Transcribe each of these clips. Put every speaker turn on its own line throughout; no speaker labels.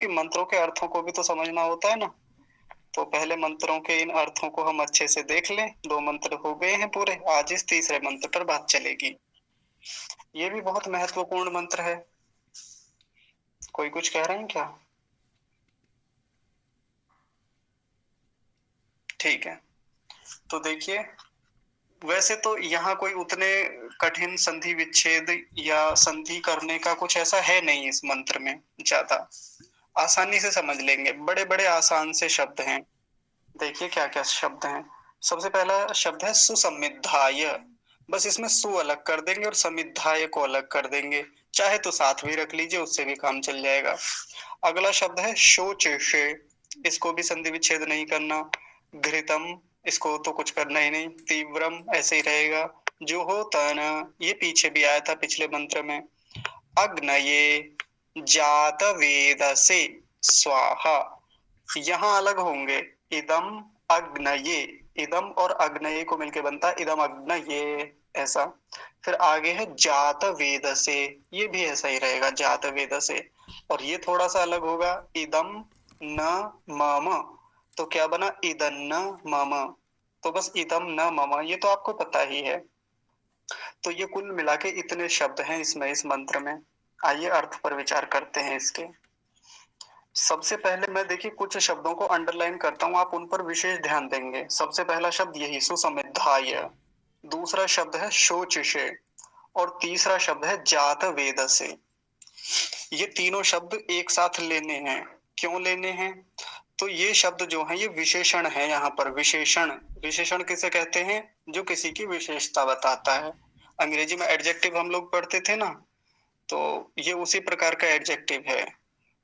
कि मंत्रों के अर्थों को भी तो समझना होता है ना। तो पहले मंत्रों के इन अर्थों को हम अच्छे से देख लें। 2 मंत्र हो गए हैं पूरे, आज इस तीसरे मंत्र पर बात चलेगी। ये भी बहुत महत्वपूर्ण मंत्र है। कोई कुछ कह रहे हैं क्या? ठीक है, तो देखिए, वैसे तो यहाँ कोई उतने कठिन संधि विच्छेद या संधि करने का कुछ ऐसा है नहीं इस मंत्र में ज्यादा, आसानी से समझ लेंगे। बड़े बड़े आसान से शब्द हैं। देखिए क्या क्या शब्द हैं। सबसे पहला शब्द है सुसंमिधाय। बस इसमें सु अलग कर देंगे और समिधाय को अलग कर देंगे। चाहे तो साथ भी रख लीजिए, उससे भी काम चल जाएगा। अगला शब्द है शोचेशे। इसको भी संधि विच्छेद नहीं करना। घृतम, इसको तो कुछ करना ही नहीं। तीव्रम ऐसे ही रहेगा। जुहोतन, ये पीछे भी आया था पिछले मंत्र में। अग्नये, जात वेदसे स्वाहा, यहाँ अलग होंगे। इदम अग्नये, इदम और अग्नये को मिलके बनता है इदम अग्नये, ऐसा। फिर आगे है जात वेद से, ये भी ऐसा ही रहेगा, जात वेद से। और ये थोड़ा सा अलग होगा, इदम न मम, तो क्या बना, इदन्न मम। तो बस इदम न मम, ये तो आपको पता ही है। तो ये कुल मिला के इतने शब्द हैं इसमें, इस मंत्र में। आइए अर्थ पर विचार करते हैं इसके। सबसे पहले मैं देखिए कुछ शब्दों को अंडरलाइन करता हूँ, आप उन पर विशेष ध्यान देंगे। सबसे पहला शब्द यही सुसमिधाय, दूसरा शब्द है शोचिषे, और तीसरा शब्द है जात वेद से। ये तीनों शब्द एक साथ लेने हैं। क्यों लेने हैं? तो ये शब्द जो है ये विशेषण है। यहाँ पर विशेषण, विशेषण किसे कहते हैं? जो किसी की विशेषता बताता है। अंग्रेजी में एडजेक्टिव हम लोग पढ़ते थे ना, तो ये उसी प्रकार का एडजेक्टिव है।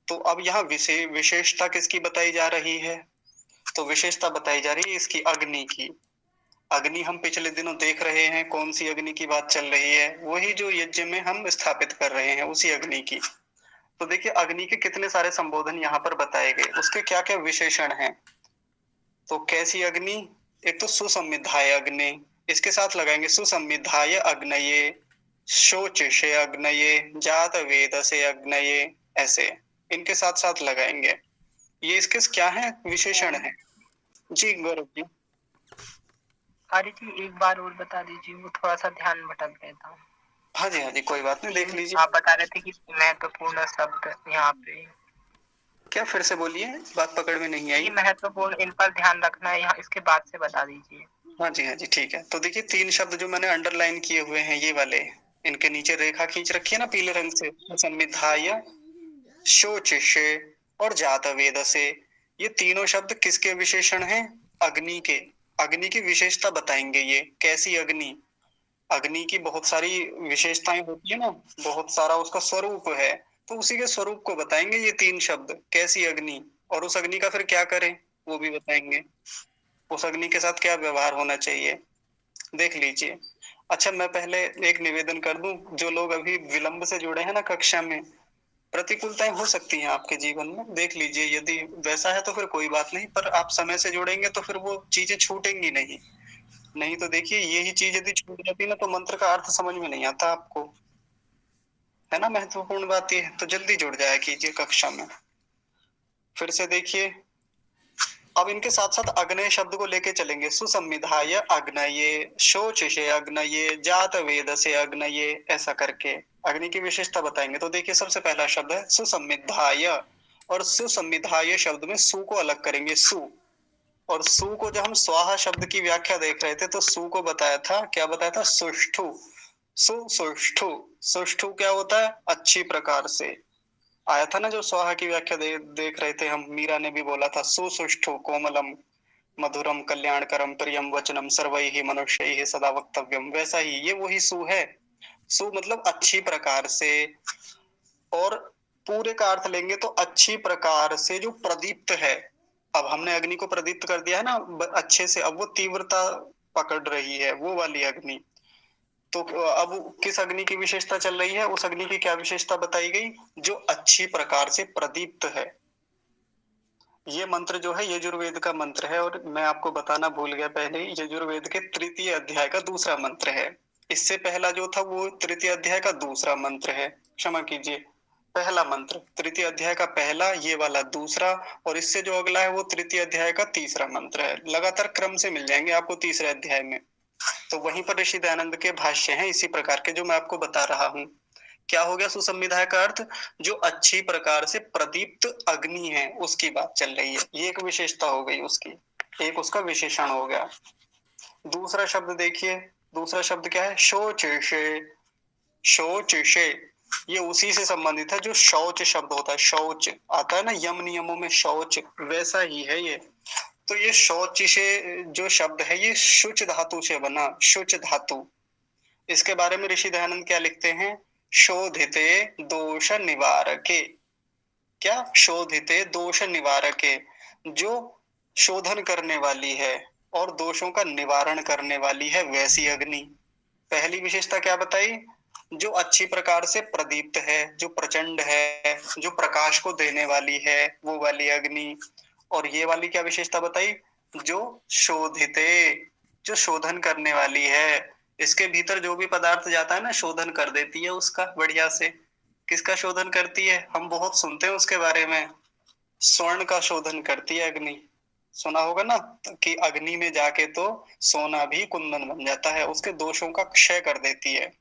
तो अब यहाँ विशेषता किसकी बताई जा रही है? तो विशेषता बताई जा रही है इसकी, अग्नि की। अग्नि हम पिछले दिनों देख रहे हैं, कौन सी अग्नि की बात चल रही है? वही जो यज्ञ में हम स्थापित कर रहे हैं, उसी अग्नि की। तो देखिए अग्नि के कितने सारे संबोधन यहाँ पर बताए गए, उसके क्या क्या विशेषण हैं। तो कैसी अग्नि? एक तो सुसंविधाय अग्नि, इसके साथ लगाएंगे सुसंविधाय अग्नये, शोचिषे अग्नये, जात वेद से अग्नये, ऐसे इनके साथ साथ लगाएंगे। ये इसके क्या है? विशेषण है। जी गौरव जी।
आर्य जी एक बार और बता दीजिए, वो थोड़ा सा ध्यान भटक गया था।
हाँ जी हाँ जी, कोई बात नहीं, देख लीजिए।
आप बता रहे थे कि महत्वपूर्ण शब्द यहाँ पे,
क्या, फिर से बोलिए, बात पकड़ में नहीं आई।
ये महत्वपूर्ण, इन पर ध्यान रखना है, यहाँ इसके बाद से बता दीजिए।
हाँ जी ठीक है। तो देखिए 3 शब्द जो मैंने अंडरलाइन किए हुए हैं, ये वाले, इनके नीचे रेखा खींच रखी है ना पीले रंग से, संविधाय, शोचिषे और जातवेद से। ये तीनों शब्द किसके विशेषण हैं? अग्नि के। अग्नि की विशेषता बताएंगे। ये कैसी अग्नि? अग्नि की बहुत सारी विशेषताएं होती है ना, बहुत सारा उसका स्वरूप है। तो उसी के स्वरूप को बताएंगे ये 3 शब्द, कैसी अग्नि। और उस अग्नि का फिर क्या करें, वो भी बताएंगे। उस अग्नि के साथ क्या व्यवहार होना चाहिए, देख लीजिए। अच्छा, मैं पहले एक निवेदन कर दूं, जो लोग अभी विलंब से जुड़े हैं ना कक्षा में, प्रतिकूलताएं हो सकती हैं आपके जीवन में, देख लीजिए। यदि वैसा है तो फिर कोई बात नहीं, पर आप समय से जुड़ेंगे तो फिर वो चीजें छूटेंगी नहीं। नहीं तो देखिए यही चीज यदि छूट जाती ना, तो मंत्र का अर्थ समझ में नहीं आता आपको, है ना। महत्वपूर्ण बात ये है, तो जल्दी जुड़ जाया कीजिए कक्षा में। फिर से देखिए, अब इनके साथ साथ अग्नय शब्द को लेके चलेंगे। सुसंविधाय अग्नये, शोचिषे अग्नये, जात वेद से अग्नये, ऐसा करके अग्नि की विशेषता बताएंगे। तो देखिए सबसे पहला शब्द है सुसंविधाय, और सुसंविधाय शब्द में सु को अलग करेंगे, सु। और सु को जब हम स्वाहा शब्द की व्याख्या देख रहे थे, तो सु को बताया था, क्या बताया था? सुष्ठु। सुष्ठु, सुष्ठु क्या होता है? अच्छी प्रकार से। आया था ना जो स्वाहा की व्याख्या देख रहे थे हम, मीरा ने भी बोला था, सुसुष्ठु कोमलम मधुरम कल्याणकरम प्रियम वचनम सर्वैहि मनुष्यैहि सदा वक्तव्यम, वैसा ही ये वही सु है। सु मतलब अच्छी प्रकार से। और पूरे का अर्थ लेंगे तो अच्छी प्रकार से जो प्रदीप्त है। अब हमने अग्नि को प्रदीप्त कर दिया है ना अच्छे से, अब वो तीव्रता पकड़ रही है, वो वाली अग्नि। तो अब किस अग्नि की विशेषता चल रही है? उस अग्नि की क्या विशेषता बताई गई? जो अच्छी प्रकार से प्रदीप्त है। ये मंत्र जो है यजुर्वेद का मंत्र है, और मैं आपको बताना भूल गया पहले ही, यजुर्वेद के 3य अध्याय का दूसरा मंत्र है। इससे पहला जो था वो 3य अध्याय का दूसरा मंत्र है, क्षमा कीजिए। पहला मंत्र, तृतीय अध्याय का पहला, ये वाला दूसरा, और इससे जो अगला है वो तृतीय अध्याय का तीसरा मंत्र है। लगातार क्रम से मिल जाएंगे आपको तीसरे अध्याय में। तो वहीं पर ऋषि दयानंद के भाष्य हैं इसी प्रकार के जो मैं आपको बता रहा हूँ। क्या हो गया सुसंविधाय का अर्थ? जो अच्छी प्रकार से प्रदीप्त अग्नि है उसकी बात चल रही है। ये एक विशेषता हो गई उसकी, एक उसका विशेषण हो गया। दूसरा शब्द देखिए, दूसरा शब्द क्या है? शोचिषे। शोचिषे ये उसी से संबंधित है जो शौच शब्द होता है। शौच आता है ना यम नियमों में, शौच वैसा ही है ये। तो ये शौच से जो शब्द है ये शुच धातु से बना, शुच धातु। इसके बारे में ऋषि दयानंद क्या लिखते हैं? शोधिते दोष निवारके। क्या? शोधिते दोष निवारके, जो शोधन करने वाली है और दोषों का निवारण करने वाली है वैसी अग्नि। पहली विशेषता क्या बताई? जो अच्छी प्रकार से प्रदीप्त है, जो प्रचंड है, जो प्रकाश को देने वाली है, वो वाली अग्नि। और ये वाली क्या विशेषता बताई? जो शोधिते, जो शोधन करने वाली है। इसके भीतर जो भी पदार्थ जाता है ना, शोधन कर देती है उसका बढ़िया से। किसका शोधन करती है? हम बहुत सुनते हैं उसके बारे में। स्वर्ण का शोधन करती है अग्नि। सुना होगा ना कि अग्नि में जाके तो सोना भी कुंदन बन जाता है, उसके दोषों का क्षय कर देती है।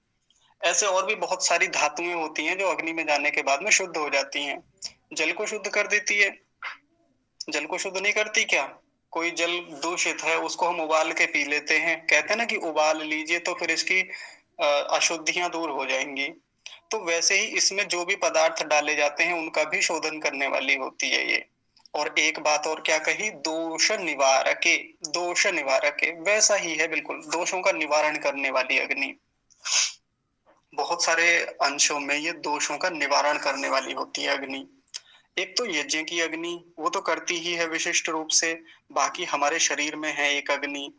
ऐसे और भी बहुत सारी धातुएं होती हैं जो अग्नि में जाने के बाद में शुद्ध हो जाती हैं। जल को शुद्ध कर देती है। जल को शुद्ध नहीं करती क्या? कोई जल दूषित है उसको हम उबाल के पी लेते हैं, कहते हैं ना कि उबाल लीजिए तो फिर इसकी अशुद्धियां दूर हो जाएंगी। तो वैसे ही इसमें जो भी पदार्थ डाले जाते हैं उनका भी शोधन करने वाली होती है ये। और एक बात और क्या कही? दोष निवारके। दोष निवारके वैसा ही है बिल्कुल, दोषों का निवारण करने वाली अग्नि। बहुत सारे अंशों में ये दोषों का निवारण करने वाली होती है अग्नि। एक तो यज्ञ की अग्नि, वो तो करती ही है विशिष्ट रूप से। बाकी हमारे शरीर में है एक अग्नि,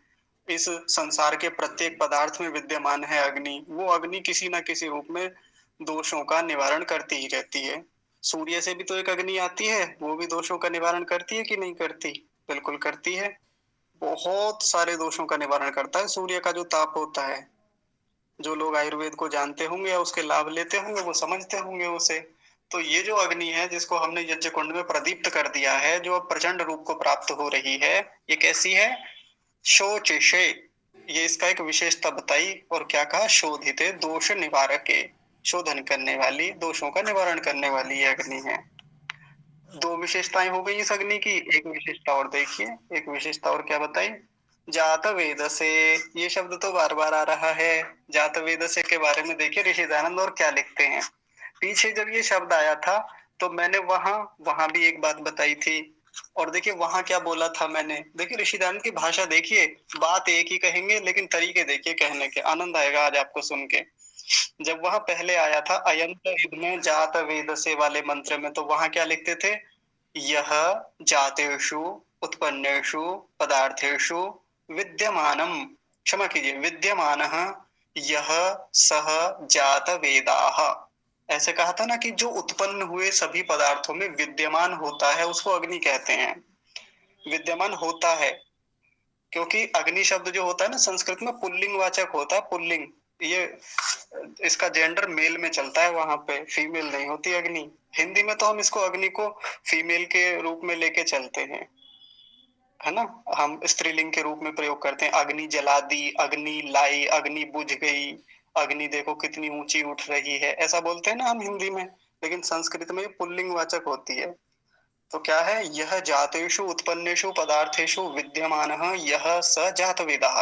इस संसार के प्रत्येक पदार्थ में विद्यमान है अग्नि। वो अग्नि किसी न किसी रूप में दोषों का निवारण करती ही रहती है। सूर्य से भी तो एक अग्नि आती है, वो भी दोषों का निवारण करती है कि नहीं करती? बिल्कुल करती है। बहुत सारे दोषों का निवारण करता है सूर्य का जो ताप होता है। जो लोग आयुर्वेद को जानते होंगे या उसके लाभ लेते होंगे वो समझते होंगे उसे। तो ये जो अग्नि है जिसको हमने यज्ञ कुंड में प्रदीप्त कर दिया है, जो अब प्रचंड रूप को प्राप्त हो रही है, ये कैसी है? शोचिषे। ये इसका एक विशेषता बताई और क्या कहा? शोधिते दोष निवारके। शोधन करने वाली, दोषों का निवारण करने वाली ये अग्नि है। दो विशेषताएं हो गई इस अग्नि की। एक विशेषता और देखिए, एक विशेषता और क्या बताई? जात वेद से। ये शब्द तो बार बार आ रहा है। जात वेद से के बारे में देखिए ऋषि दयानंद और क्या लिखते हैं। पीछे जब ये शब्द आया था तो मैंने वहां वहां भी एक बात बताई थी। और देखिए वहां क्या बोला था मैंने। देखिए ऋषि दयानंद की भाषा देखिए, बात एक ही कहेंगे लेकिन तरीके देखिए कहने के, आनंद आएगा आज आपको सुन के। जब वहां पहले आया था अयंत इदमे जात वेद से वाले मंत्र में, तो वहां क्या लिखते थे? यह जातेषु उत्पन्नेषु पदार्थेषु विद्यमानम, क्षमा कीजिए, विद्यमानः यह सह जात वेदाः। ऐसे कहा था ना कि जो उत्पन्न हुए सभी पदार्थों में विद्यमान होता है उसको अग्नि कहते हैं। विद्यमान होता है, क्योंकि अग्नि शब्द जो होता है ना संस्कृत में पुल्लिंग वाचक होता है, पुल्लिंग। ये इसका जेंडर मेल में चलता है, वहां पे फीमेल नहीं होती अग्नि। हिंदी में तो हम इसको अग्नि को फीमेल के रूप में लेके चलते हैं, है ना। हम स्त्रीलिंग के रूप में प्रयोग करते हैं। अग्नि जला दी, अग्नि लाई, अग्नि बुझ गई, अग्नि देखो कितनी ऊंची उठ रही है, ऐसा बोलते हैं ना हम हिंदी में। लेकिन संस्कृत में पुल्लिंग वाचक होती है। तो क्या है? यह जातेषु उत्पन्नेषु पदार्थेषु विद्यमानः यह स जातवेदः।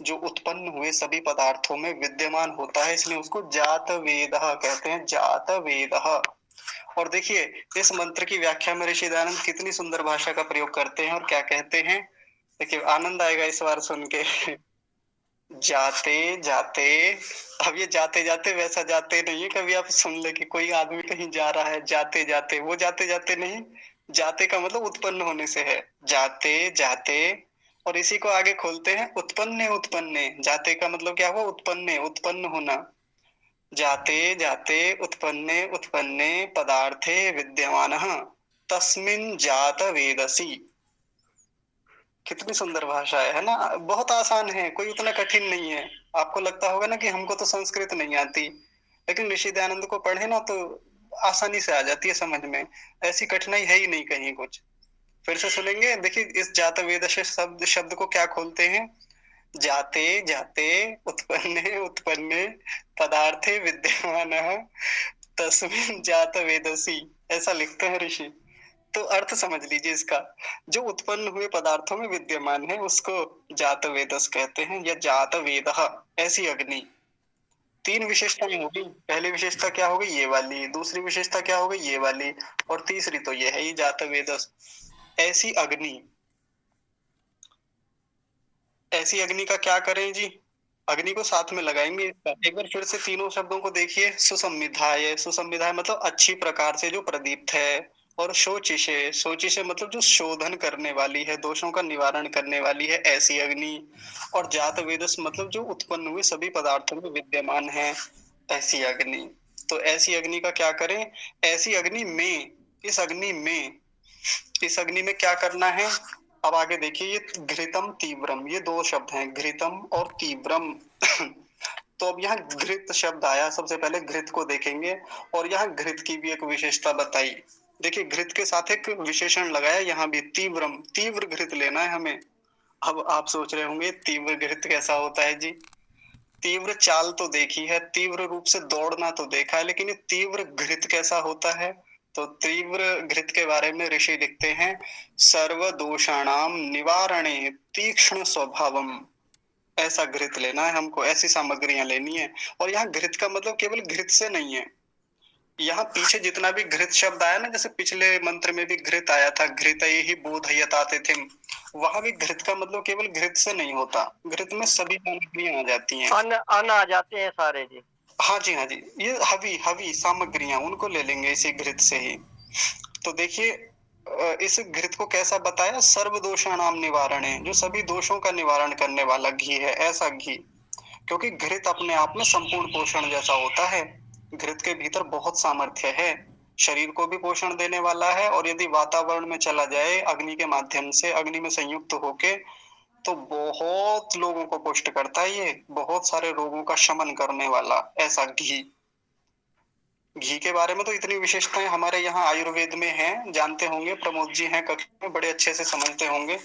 जो उत्पन्न हुए सभी पदार्थों में विद्यमान होता है, इसलिए उसको जातवेदः कहते हैं, जातवेदः। और देखिए इस मंत्र की व्याख्या में ऋषि दयानंद कितनी सुंदर भाषा का प्रयोग करते हैं और क्या कहते हैं। देखिए आनंद आएगा इस बार सुन के। जाते जाते, अब ये जाते जाते वैसा जाते नहीं है, कभी आप सुन ले कि कोई आदमी कहीं जा रहा है जाते जाते, वो जाते जाते नहीं। जाते का मतलब उत्पन्न होने से है, जाते जाते। और इसी को आगे खोलते हैं, उत्पन्ने उत्पन्ने। जाते का मतलब क्या हुआ? उत्पन्ने, उत्पन्न होना। जाते जाते उत्पन्ने उत्पन्ने पदार्थे विद्यमानः तस्मिन् जात वेदसी। कितनी सुंदर भाषा है ना। बहुत आसान है, कोई उतना कठिन नहीं है। आपको लगता होगा ना कि हमको तो संस्कृत नहीं आती, लेकिन ऋषि दयानंद को पढ़े ना तो आसानी से आ जाती है समझ में। ऐसी कठिनाई है ही नहीं कहीं कुछ। फिर से सुनेंगे, देखिए इस जात वेद से शब्द शब्द को क्या खोलते हैं। जाते जाते उत्पन्ने उत्पन्ने पदार्थे विद्यमानः तस्मिन् जात वेदसी, ऐसा लिखते हैं ऋषि। तो अर्थ समझ लीजिए इसका, जो उत्पन्न हुए पदार्थों में विद्यमान है उसको जात वेदस कहते हैं, या जात वेदः, ऐसी अग्नि। तीन विशेषताएं होगी। पहली विशेषता क्या होगी, ये वाली। दूसरी विशेषता क्या होगी, ये वाली। और तीसरी तो ये है ही, जात वेदस। ऐसी अग्नि। ऐसी अग्नि का क्या करें जी, अग्नि को साथ में लगाएंगे इसका। एक बार फिर से तीनों शब्दों को देखिए। सुसंविधाय, सुसंविधाय मतलब अच्छी प्रकार से जो प्रदीप्त है। और शोचिषे, शोचिषे मतलब जो शोधन करने वाली है, दोषों का निवारण करने वाली है, ऐसी अग्नि। और जात वेदस मतलब जो उत्पन्न हुए सभी पदार्थों में विद्यमान है, ऐसी अग्नि। तो ऐसी अग्नि का क्या करें, ऐसी अग्नि में, इस अग्नि में, इस अग्नि में क्या करना है। अब आगे देखिए, ये घृतम तीव्रम, ये दो शब्द हैं, घृतम और तीव्रम। तो अब यहाँ घृत शब्द आया, सबसे पहले घृत को देखेंगे। और यहाँ घृत की भी एक विशेषता बताई। देखिए घृत के साथ एक विशेषण लगाया, यहाँ भी तीव्रम, तीव्र घृत लेना है हमें। अब आप सोच रहे होंगे तीव्र घृत कैसा होता है जी। तीव्र चाल तो देखी है, तीव्र रूप से दौड़ना तो देखा है, लेकिन ये तीव्र घृत कैसा होता है। तो तीव्र घृत के बारे में ऋषि लिखते हैं, सर्व दोषाणाम निवारणे तीक्ष्ण स्वभावम। ऐसा घृत लेना है हमको, ऐसी सामग्रियां लेनी है। और यहाँ घृत का मतलब केवल घृत से नहीं है। यहाँ पीछे जितना भी घृत शब्द आया ना, जैसे पिछले मंत्र में भी घृत आया था, घृत ही बोधयताते थे, वहां भी घृत का मतलब केवल घृत से नहीं होता। घृत में सभी सामग्रियां आ जाती हैं।
अन्न अन्न आ जाते हैं सारे जी।
हाँ जी, हाँ जी, ये हवी हवी सामग्रियां, उनको ले लेंगे इसी घृत से ही। तो देखिए इस घृत को कैसा बताया, सर्व दोषाणाम निवारण है, जो सभी दोषों का निवारण करने वाला घी है, ऐसा घी। क्योंकि घृत अपने आप में संपूर्ण पोषण जैसा होता है। घृत के भीतर बहुत सामर्थ्य है, शरीर को भी पोषण देने वाला है। और यदि वातावरण में चला जाए अग्नि के माध्यम से, अग्नि में संयुक्त होके, तो बहुत लोगों को पुष्ट करता है ये, बहुत सारे रोगों का शमन करने वाला ऐसा घी। घी के बारे में तो इतनी विशेषताएं हमारे यहाँ आयुर्वेद में हैं, जानते होंगे, प्रमोद जी हैं कक्षा में, बड़े अच्छे से समझते होंगे।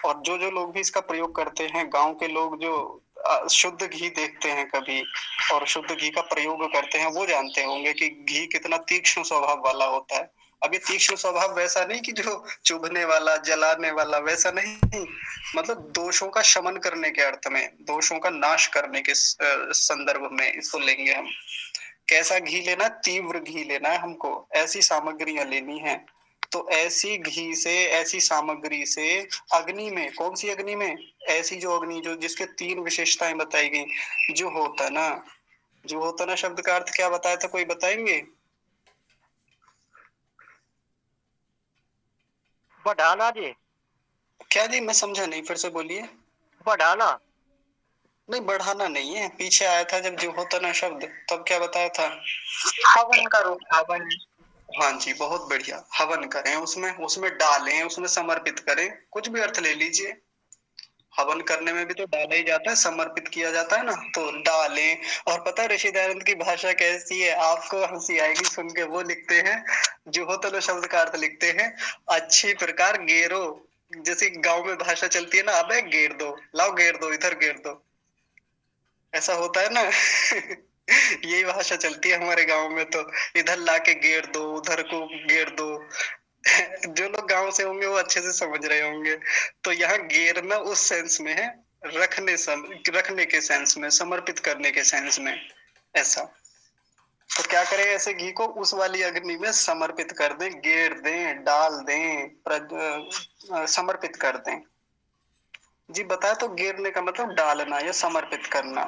और जो जो लोग भी इसका प्रयोग करते हैं, गांव के लोग जो शुद्ध घी देखते हैं कभी और शुद्ध घी का प्रयोग करते हैं, वो जानते होंगे कि घी कितना तीक्ष्ण स्वभाव वाला होता है। अब ये तीक्ष्ण स्वभाव वैसा नहीं कि जो चुभने वाला, जलाने वाला, वैसा नहीं। मतलब दोषों का शमन करने के अर्थ में, दोषों का नाश करने के संदर्भ में इसको लेंगे हम। कैसा घी लेना, तीव्र घी लेना है हमको, ऐसी सामग्रियां लेनी है। तो ऐसी घी से, ऐसी सामग्री से अग्नि में, कौन सी अग्नि में, ऐसी जो अग्नि जो जिसके तीन विशेषताएं बताई गई, जो होता ना, जो होता ना शब्द का अर्थ क्या बताया था, कोई बताएंगे।
बढ़ाना जी।
क्या जी, मैं समझा नहीं, फिर से बोलिए।
बढ़ाना।
नहीं, बढ़ाना नहीं है, पीछे आया था जब जो होता ना शब्द, तब क्या बताया था।
हवन करो, हवन।
हाँ जी, बहुत बढ़िया, हवन करें, उसमें उसमें डालें, उसमें समर्पित करें, कुछ भी अर्थ ले लीजिए। हवन करने में भी तो डाला ही जाता है, समर्पित किया जाता है ना, तो डालें। और पता है ऋषि दयानंद की भाषा कैसी है, आपको हंसी आएगी सुन के। वो लिखते हैं, जो होता ना शब्द का अर्थ लिखते हैं, अच्छी प्रकार गेरो। जैसे गांव में भाषा चलती है ना, अबे गेर दो, लाओ गेर दो, इधर गेर दो, ऐसा होता है ना। यही भाषा चलती है हमारे गांव में तो, इधर लाके गेर दो, उधर को गेर दो। जो लोग गांव से होंगे वो अच्छे से समझ रहे होंगे। तो यहाँ गेरना उस सेंस में है, रखने के सेंस में, समर्पित करने के सेंस में, ऐसा। तो क्या करें, ऐसे घी को उस वाली अग्नि में समर्पित कर दें, गेर दें, डाल दें, समर्पित कर दें। जी बताया, तो गेरने का मतलब डालना या समर्पित करना,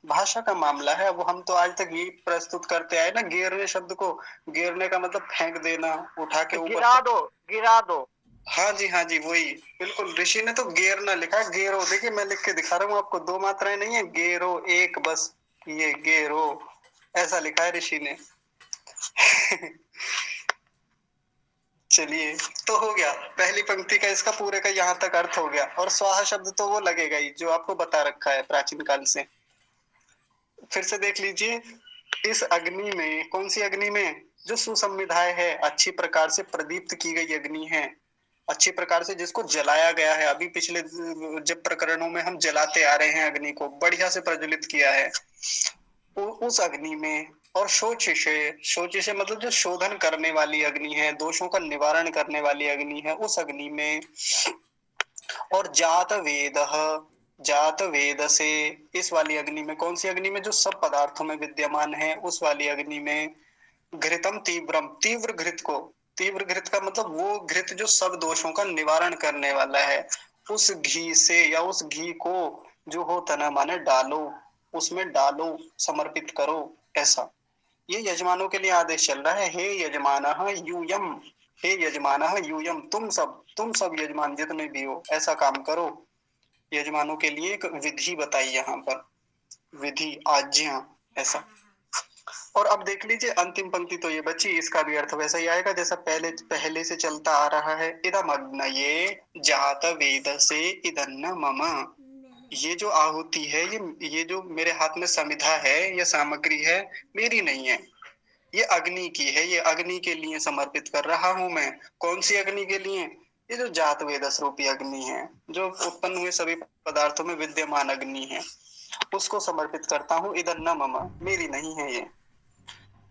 भाषा का मामला है। अब हम तो आज तक ये प्रस्तुत करते आए ना, गेरने शब्द को। गेरने का मतलब फेंक देना, उठा के ऊपर,
गिरा दो, गिरा दो।
हाँ जी, हाँ जी, वही बिल्कुल। ऋषि ने तो गेरना लिखा है, गेरो। देखिए मैं लिख के दिखा रहा हूँ आपको, दो मात्राएं नहीं है, गेरो एक बस, ये गेरो, ऐसा लिखा है ऋषि ने। चलिए, तो हो गया पहली पंक्ति का, इसका पूरे का यहाँ तक अर्थ हो गया। और स्वाहा शब्द तो वो लगेगा ही, जो आपको बता रखा है प्राचीन काल से। फिर से देख लीजिए, इस अग्नि में, कौन सी अग्नि में, जो सुसंविधाय है, अच्छी प्रकार से प्रदीप्त की गई अग्नि है, अच्छी प्रकार से जिसको जलाया गया है। अभी पिछले जब प्रकरणों में हम जलाते आ रहे हैं अग्नि को, बढ़िया से प्रज्वलित किया है उस अग्नि में। और शोचिशे मतलब जो शोधन करने वाली अग्नि है, दोषों का निवारण करने वाली अग्नि है, उस अग्नि में। और जात वेद से, इस वाली अग्नि में। कौन सी अग्नि में? जो सब पदार्थों में विद्यमान है, उस वाली अग्नि में। घृतम तीव्रम, तीव्र घृत को, तीव्र घृत का मतलब वो घृत जो सब दोषों का निवारण करने वाला है, उस घी से या उस घी को जो हो तना माने डालो, उसमें डालो, समर्पित करो, ऐसा। ये यजमानों के लिए आदेश चल रहा है। हे यजमानः यूयम, हे यजमानः यूयम, तुम सब यजमान जितने भी हो, ऐसा काम करो। यजमानों के लिए एक विधि बताई यहाँ पर, विधि, आज्ञा, ऐसा। और अब देख लीजिए अंतिम पंक्ति तो ये बची, इसका भी अर्थ वैसा ही आएगा जैसा पहले पहले से चलता आ रहा है। इदम अग्नये जात वेद से इदन्न मम, ये जो आहुति है, ये जो मेरे हाथ में समिधा है, ये सामग्री है, मेरी नहीं है, ये अग्नि की है, ये अग्नि के लिए समर्पित कर रहा हूं मैं। कौन सी अग्नि के लिए? ये जो जात वेदस रूपी अग्नि है, जो उत्पन्न हुए सभी पदार्थों में विद्यमान अग्नि है, उसको समर्पित करता हूँ। इधर न मम, मेरी नहीं है ये,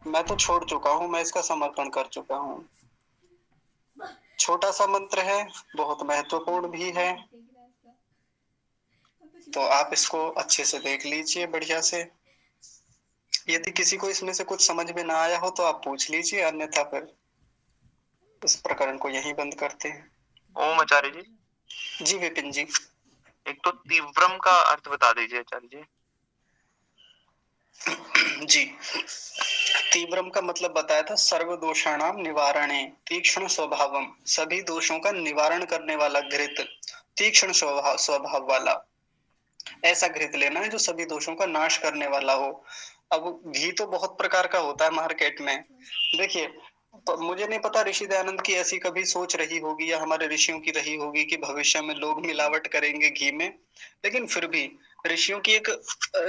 मैं तो छोड़ चुका हूँ, मैं इसका समर्पण कर चुका हूँ। छोटा सा मंत्र है, बहुत महत्वपूर्ण भी है, तो आप इसको अच्छे से देख लीजिए बढ़िया से। यदि किसी को इसमें से कुछ समझ में ना आया हो तो आप पूछ लीजिए, अन्यथा फिर इस प्रकरण को यहीं बंद करते हैं।
ओम आचार्य जी।
जी विपिन जी।
एक तो तीव्रम का अर्थ बता दीजिए आचार्य जी।
जी, तीव्रम का मतलब बताया था, सर्व दोषाणाम निवारणे तीक्ष्ण स्वभावम, सभी दोषों का निवारण करने वाला घृत, तीक्ष्ण स्वभाव वाला, ऐसा घृत लेना है जो सभी दोषों का नाश करने वाला हो। अब घी तो बहुत प्रकार का होता है मार्केट में, देखिए मुझे नहीं पता ऋषि दयानंद की ऐसी कभी सोच रही होगी या हमारे ऋषियों की रही होगी कि भविष्य में लोग मिलावट करेंगे घी में, लेकिन फिर भी ऋषियों की एक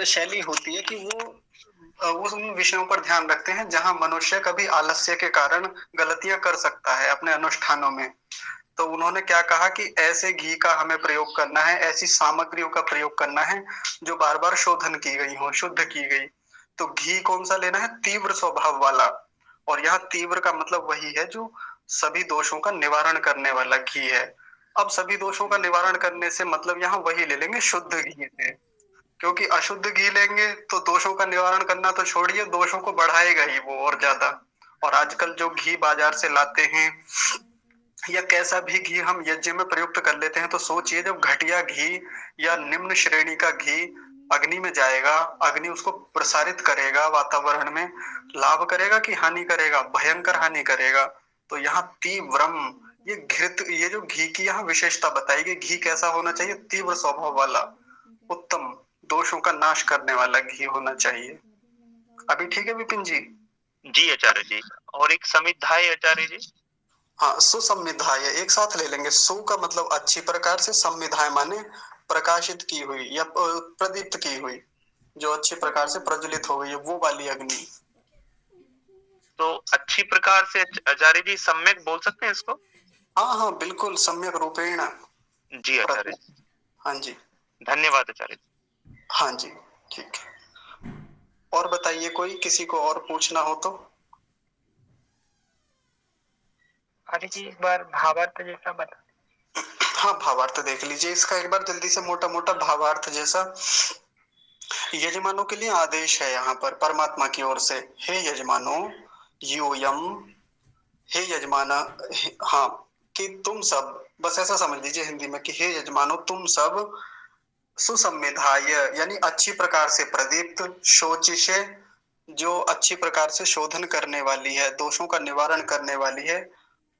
शैली होती है कि वो उन विषयों पर ध्यान रखते हैं जहां मनुष्य कभी आलस्य के कारण गलतियां कर सकता है अपने अनुष्ठानों में। तो उन्होंने क्या कहा कि ऐसे घी का हमें प्रयोग करना है, ऐसी सामग्रियों का प्रयोग करना है जो बार बार शोधन की गई हो, शुद्ध की गई। तो घी कौन सा लेना है? तीव्र स्वभाव वाला। और यहाँ तीव्र का मतलब वही है जो सभी दोषों का निवारण करने वाला घी है। अब सभी दोषों का निवारण करने से मतलब यहाँ वही ले लेंगे, शुद्ध घी से, क्योंकि अशुद्ध घी लेंगे तो दोषों का निवारण करना तो छोड़िए, दोषों को बढ़ाएगा ही वो और ज्यादा। और आजकल जो घी बाजार से लाते हैं या कैसा भी घी हम यज्ञ में प्रयुक्त कर लेते हैं, तो सोचिए जब घटिया घी या निम्न श्रेणी का घी अग्नि में जाएगा, अग्नि उसको प्रसारित करेगा, वातावरण में लाभ करेगा कि हानि करेगा? भयंकर हानि करेगा। तो यहाँ तीव्रम, ये घृत, ये जो घी की यहाँ विशेषता बताई गई, घी कैसा होना चाहिए? तीव्र स्वभाव वाला, उत्तम, दोषों का नाश करने वाला घी होना चाहिए। अभी ठीक है विपिन जी?
जी आचार्य जी। और एक समिधाय आचार्य जी।
हाँ, सुसंविधाय एक साथ ले लेंगे। सु का मतलब अच्छी प्रकार से, संविधाय माने प्रकाशित की हुई या प्रदीप्त की हुई, जो अच्छी प्रकार से प्रज्वलित हो गई है, वो वाली अग्नि।
तो अच्छी प्रकार से आचार्य जी सम्यक बोल सकते हैं इसको?
हाँ हाँ बिल्कुल, सम्यक रूपेण।
जी आचार्य जी।
हाँ जी,
धन्यवाद आचार्य जी।
हाँ जी, ठीक है। और बताइए, कोई किसी को और पूछना हो तो?
अरे जी एक बार भावार्थ जैसा बता।
हाँ, भावार्थ देख लीजिए इसका एक बार जल्दी से, मोटा मोटा भावार्थ जैसा। यजमानों के लिए आदेश है यहाँ पर परमात्मा की ओर से, हे यजमानो यूयम, हे यजमाना, हाँ, कि तुम सब, बस ऐसा समझ लीजिए हिंदी में कि हे यजमानो तुम सब, सुसंविधाय यानी अच्छी प्रकार से प्रदीप्त, शोचिशे जो अच्छी प्रकार से शोधन करने वाली है, दोषों का निवारण करने वाली है,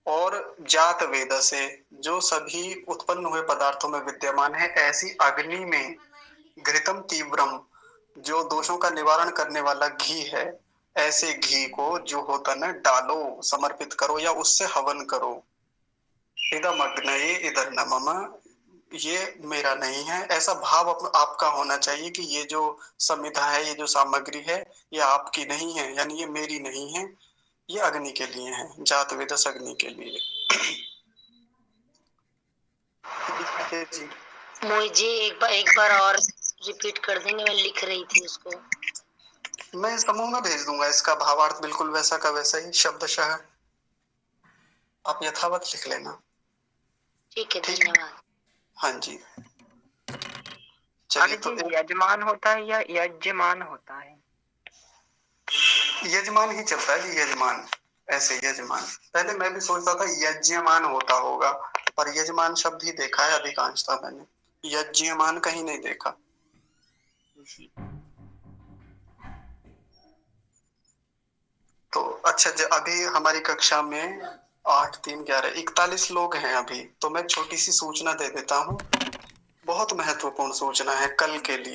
और जात वेद से जो सभी उत्पन्न हुए पदार्थों में विद्यमान है, ऐसी अग्नि में। घृतम तीव्रम, जो दोषों का निवारण करने वाला घी है, ऐसे घी को जो होता ना डालो, समर्पित करो या उससे हवन करो। इदम अग्नये इदं न मम, ये मेरा नहीं है, ऐसा भाव आपका होना चाहिए कि ये जो समिधा है, ये जो सामग्री है, ये आपकी नहीं है, यानी ये मेरी नहीं है, ये अग्नि के लिए है, जात वेदस अग्नि के लिए। ठीक है जी।
मुझे एक बार और रिपीट कर देंगे, मैं लिख रही थी उसको।
मैं समूह में भेज दूंगा, इसका भावार्थ बिल्कुल वैसा का वैसा ही शब्दशः, आप यथावत लिख लेना।
ठीक है,
ठीक।
धन्यवाद।
हाँ जी, चलिए।
आर्य
तो
जी यजमान होता है या यजमान होता है?
यजमान ही चलता है जी, यजमान। ऐसे यजमान, पहले मैं भी सोचता था यज्ञमान होता होगा, पर यजमान शब्द ही देखा है अधिकांशतः मैंने, यज्ञमान कहीं नहीं देखा। तो अच्छा, अभी हमारी कक्षा में 8, 3, 11, 41 लोग हैं अभी। तो मैं छोटी सी सूचना दे देता हूँ, बहुत महत्वपूर्ण सूचना है कल के लिए।